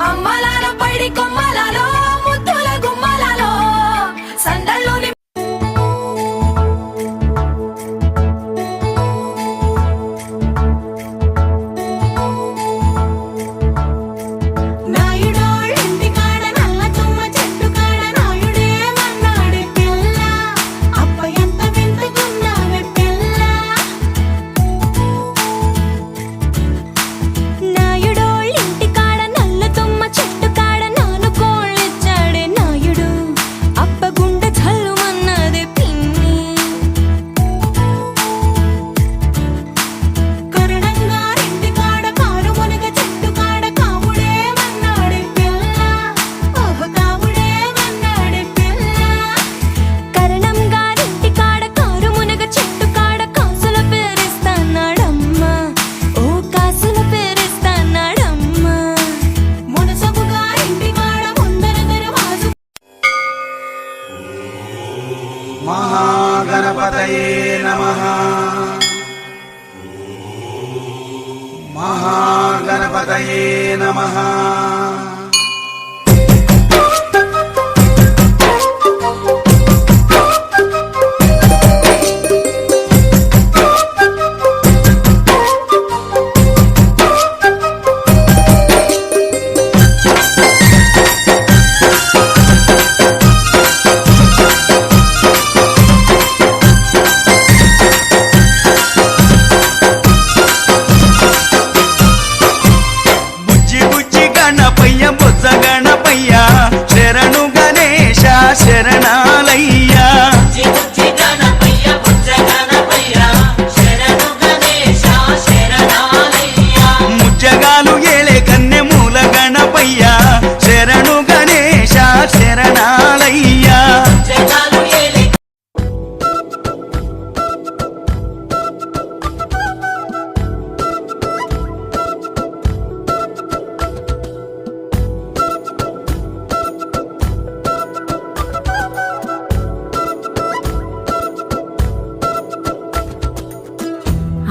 అమ్మలాల పైడి కొమ్మలలో ముద్దుల గుమ్మలలో సందల్లోని महागणपतये नमः। महागणपतये नमः। శరణాలయ్యా ముజ్జగాలు ఏలే కన్నె మూల గణపయ్యా శరణు గణేశ శరణాలయ్యా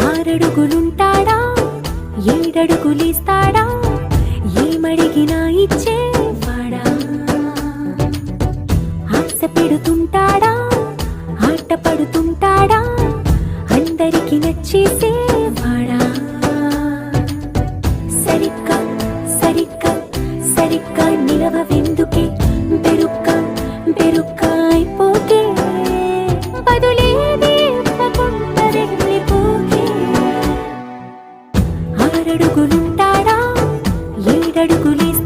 ఆరడుగులుంటాడా ఏడడుగులిస్తాడా ఏమడిగినా ఇచ్చేవాడా ఆశ పెడుతుంటాడా ఆట పడుతుంటాడా అందరికి నచ్చేసేవాడా సరిగ్గా సరిగ్గా సరిగ్గా నిలవెందుకే బెరుక్క బెరుక్క అయిపోతే బదులేది ఇవ్వకుండా వెళ్ళిపోకే ఆరడుగులుంటాడా ఏడడుగులేస్తాడా